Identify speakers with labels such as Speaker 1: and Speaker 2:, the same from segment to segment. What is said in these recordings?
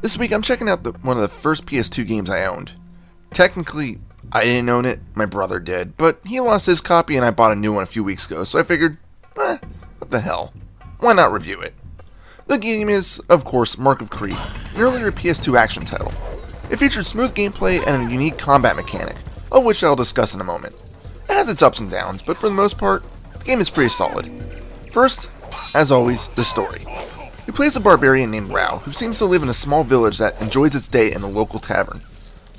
Speaker 1: This week I'm checking out one of the first PS2 games I owned. Technically, I didn't own it, my brother did, but he lost his copy and I bought a new one a few weeks ago, so I figured, what the hell, why not review it? The game is, of course, Mark of Cree, an earlier PS2 action title. It features smooth gameplay and a unique combat mechanic, of which I'll discuss in a moment. It has its ups and downs, but for the most part, the game is pretty solid. First, as always, the story. He plays a barbarian named Rao, who seems to live in a small village that enjoys its day in the local tavern.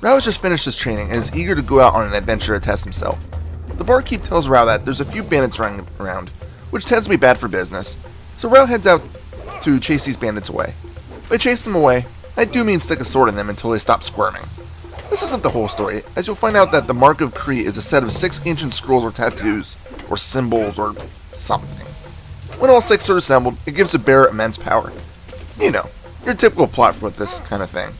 Speaker 1: Rao has just finished his training and is eager to go out on an adventure to test himself. The barkeep tells Rao that there's a few bandits running around, which tends to be bad for business, so Rao heads out to chase these bandits away. By chase them away, I do mean stick a sword in them until they stop squirming. This isn't the whole story, as you'll find out that the Mark of Cree is a set of 6 ancient scrolls or tattoos, or symbols, or something. When all 6 are assembled, it gives the bearer immense power. You know, your typical plot with this kind of thing.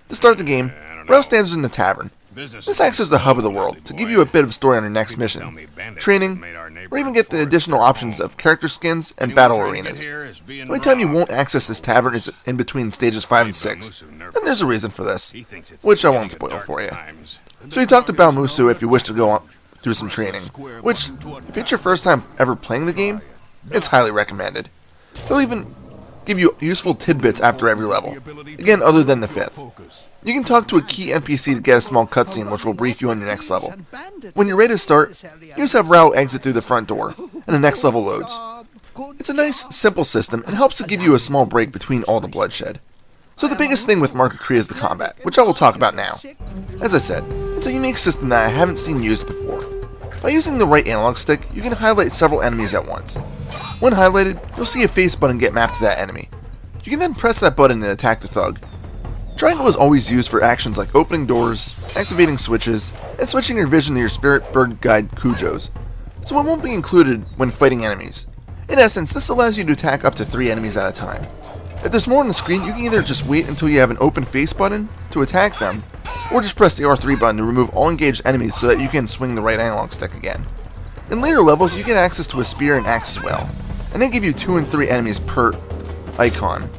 Speaker 1: To start the game, Rao stands in the tavern. This acts as the hub of the world, to give you a bit of story on your next mission, training, or even get the additional options of character skins and battle arenas. The only time you won't access this tavern is in between stages 5 and 6, and there's a reason for this, which I won't spoil for you. So you talk to Balmusu if you wish to go on through some training, which, if it's your first time ever playing the game, it's highly recommended. He'll even give you useful tidbits after every level, again other than the 5th. You can talk to a key NPC to get a small cutscene which will brief you on your next level. When you're ready to start, you just have Rao exit through the front door, and the next level loads. It's a nice, simple system, and helps to give you a small break between all the bloodshed. So the biggest thing with Mark of Cree is the combat, which I will talk about now. As I said, it's a unique system that I haven't seen used before. By using the right analog stick, you can highlight several enemies at once. When highlighted, you'll see a face button get mapped to that enemy. You can then press that button and attack the thug. Triangle is always used for actions like opening doors, activating switches, and switching your vision to your spirit bird guide Cujos, so it won't be included when fighting enemies. In essence, this allows you to attack up to 3 enemies at a time. If there's more on the screen, you can either just wait until you have an open face button to attack them, or just press the R3 button to remove all engaged enemies so that you can swing the right analog stick again. In later levels, you get access to a spear and axe as well, and they give you 2 and 3 enemies per icon.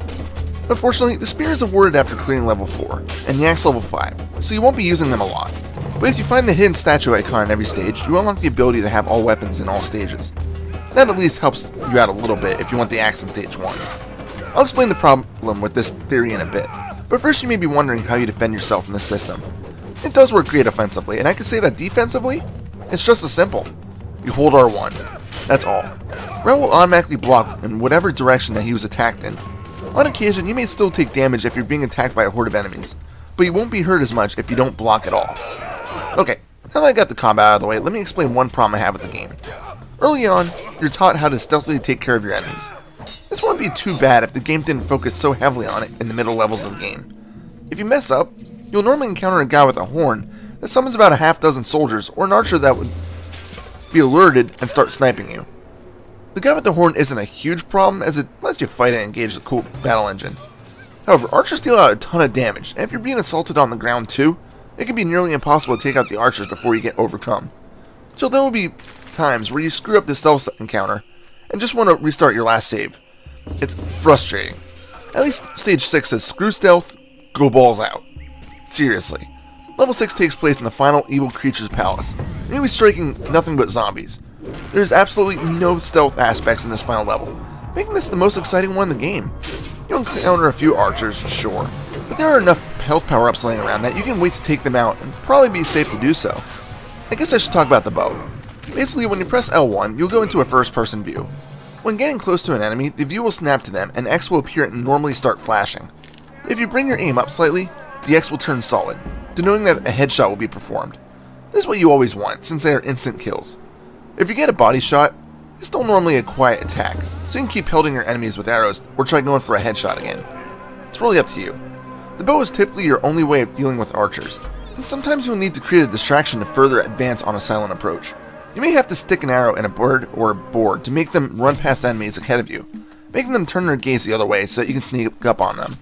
Speaker 1: Unfortunately, the spear is awarded after clearing level 4, and the axe level 5, so you won't be using them a lot. But if you find the hidden statue icon in every stage, you unlock the ability to have all weapons in all stages. That at least helps you out a little bit if you want the axe in stage 1. I'll explain the problem with this theory in a bit, but first you may be wondering how you defend yourself in this system. It does work great offensively, and I can say that defensively, it's just as simple. You hold R1. That's all. Rao will automatically block in whatever direction that he was attacked in. On occasion, you may still take damage if you're being attacked by a horde of enemies, but you won't be hurt as much if you don't block at all. Okay, now that I got the combat out of the way, let me explain one problem I have with the game. Early on, you're taught how to stealthily take care of your enemies. This wouldn't be too bad if the game didn't focus so heavily on it in the middle levels of the game. If you mess up, you'll normally encounter a guy with a horn that summons about a half dozen soldiers or an archer that would be alerted and start sniping you. The guy with the horn isn't a huge problem as it lets you fight and engage the cool battle engine. However, archers deal out a ton of damage, and if you're being assaulted on the ground too, it can be nearly impossible to take out the archers before you get overcome. So there will be times where you screw up the stealth encounter and just want to restart your last save. It's frustrating. At least stage 6 says screw stealth, go balls out. Seriously. Level 6 takes place in the final evil creature's palace, and you'll be striking nothing but zombies. There's absolutely no stealth aspects in this final level, making this the most exciting one in the game. You'll encounter a few archers, sure, but there are enough health power-ups laying around that you can wait to take them out and probably be safe to do so. I guess I should talk about the bow. Basically, when you press L1, you'll go into a first-person view. When getting close to an enemy, the view will snap to them and X will appear and normally start flashing. If you bring your aim up slightly, the X will turn solid, denoting that a headshot will be performed. This is what you always want, since they are instant kills. If you get a body shot, it's still normally a quiet attack, so you can keep pelting your enemies with arrows or try going for a headshot again. It's really up to you. The bow is typically your only way of dealing with archers, and sometimes you'll need to create a distraction to further advance on a silent approach. You may have to stick an arrow in a bird or a board to make them run past enemies ahead of you, making them turn their gaze the other way so that you can sneak up on them.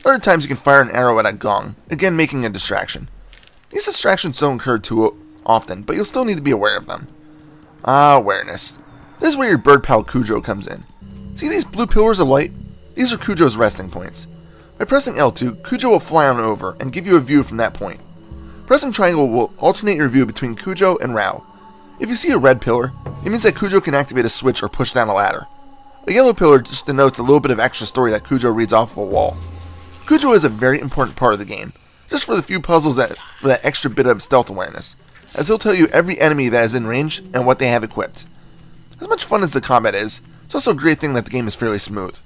Speaker 1: Other times you can fire an arrow at a gong, again making a distraction. These distractions don't occur too often, but you'll still need to be aware of them. Awareness. This is where your bird pal Cujo comes in. See these blue pillars of light? These are Cujo's resting points. By pressing L2, Cujo will fly on over and give you a view from that point. Pressing triangle will alternate your view between Cujo and Rao. If you see a red pillar, it means that Cujo can activate a switch or push down a ladder. A yellow pillar just denotes a little bit of extra story that Cujo reads off of a wall. Cujo is a very important part of the game, just for the few puzzles for that extra bit of stealth awareness, as he'll tell you every enemy that is in range and what they have equipped. As much fun as the combat is, it's also a great thing that the game is fairly smooth.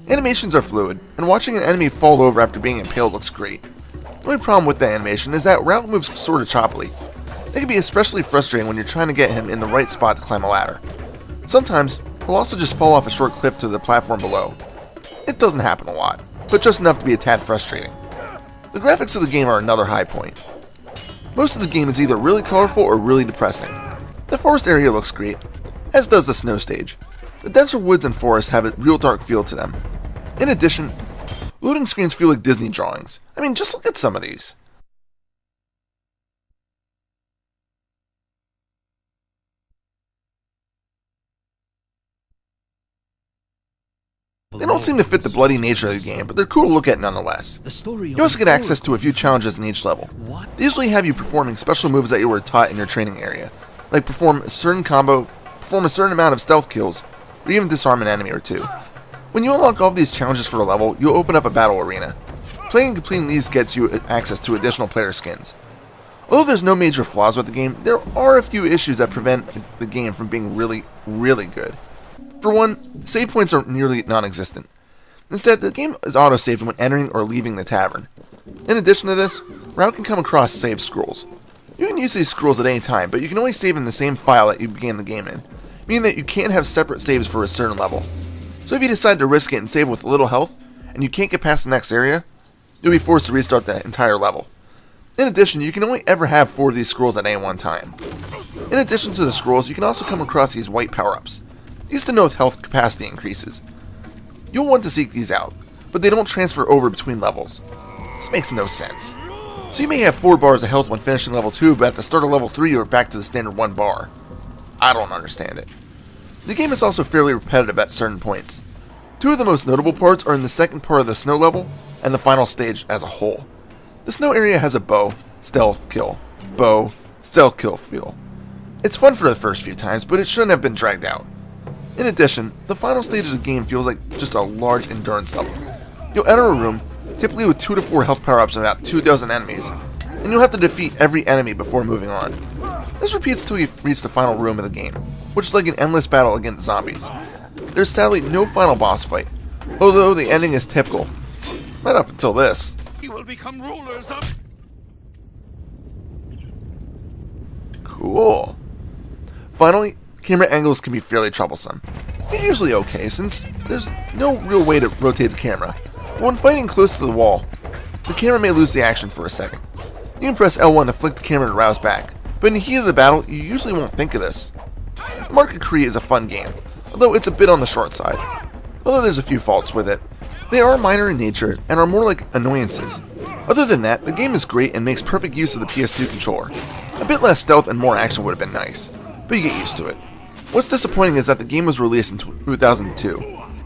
Speaker 1: Animations are fluid, and watching an enemy fall over after being impaled looks great. The only problem with the animation is that Rao moves sorta choppily. It can be especially frustrating when you're trying to get him in the right spot to climb a ladder. Sometimes, he'll also just fall off a short cliff to the platform below. It doesn't happen a lot, but just enough to be a tad frustrating. The graphics of the game are another high point. Most of the game is either really colorful or really depressing. The forest area looks great, as does the snow stage. The denser woods and forests have a real dark feel to them. In addition, loading screens feel like Disney drawings. I mean, just look at some of these. They don't seem to fit the bloody nature of the game, but they're cool to look at nonetheless. You also get access to a few challenges in each level. They usually have you performing special moves that you were taught in your training area, like perform a certain combo, perform a certain amount of stealth kills, or even disarm an enemy or two. When you unlock all of these challenges for a level, you'll open up a battle arena. Playing and completing these gets you access to additional player skins. Although there's no major flaws with the game, there are a few issues that prevent the game from being really, really good. For one, save points are nearly non-existent. Instead, the game is auto-saved when entering or leaving the tavern. In addition to this, Rao can come across save scrolls. You can use these scrolls at any time, but you can only save in the same file that you began the game in, meaning that you can't have separate saves for a certain level. So if you decide to risk it and save with little health, and you can't get past the next area, you'll be forced to restart the entire level. In addition, you can only ever have 4 of these scrolls at any one time. In addition to the scrolls, you can also come across these white power-ups. These denote health capacity increases. You'll want to seek these out, but they don't transfer over between levels. This makes no sense. So you may have 4 bars of health when finishing level 2, but at the start of level 3 you're back to the standard 1 bar. I don't understand it. The game is also fairly repetitive at certain points. 2 of the most notable parts are in the second part of the snow level, and the final stage as a whole. The snow area has a bow, stealth kill feel. It's fun for the first few times, but it shouldn't have been dragged out. In addition, the final stage of the game feels like just a large endurance level. You'll enter a room, typically with 2 to 4 health power-ups and about 2 dozen enemies, and you'll have to defeat every enemy before moving on. This repeats until you reach the final room of the game, which is like an endless battle against zombies. There's sadly no final boss fight, although the ending is typical. Right up until this.
Speaker 2: You will become rulers of...
Speaker 1: Cool. Finally, camera angles can be fairly troublesome. They're usually okay, since there's no real way to rotate the camera. But when fighting close to the wall, the camera may lose the action for a second. You can press L1 to flick the camera to rouse back, but in the heat of the battle, you usually won't think of this. Market Cree is a fun game, although it's a bit on the short side. Although there's a few faults with it, they are minor in nature and are more like annoyances. Other than that, the game is great and makes perfect use of the PS2 controller. A bit less stealth and more action would have been nice, but you get used to it. What's disappointing is that the game was released in 2002,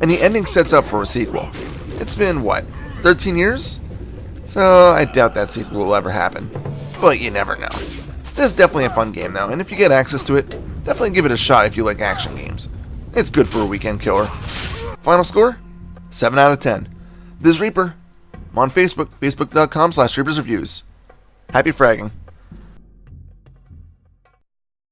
Speaker 1: and the ending sets up for a sequel. It's been, what, 13 years? So I doubt that sequel will ever happen. But you never know. This is definitely a fun game though, and if you get access to it, definitely give it a shot if you like action games. It's good for a weekend killer. Final score? 7 out of 10. This is Reaper. I'm on Facebook, facebook.com/ReapersReviews. Happy fragging.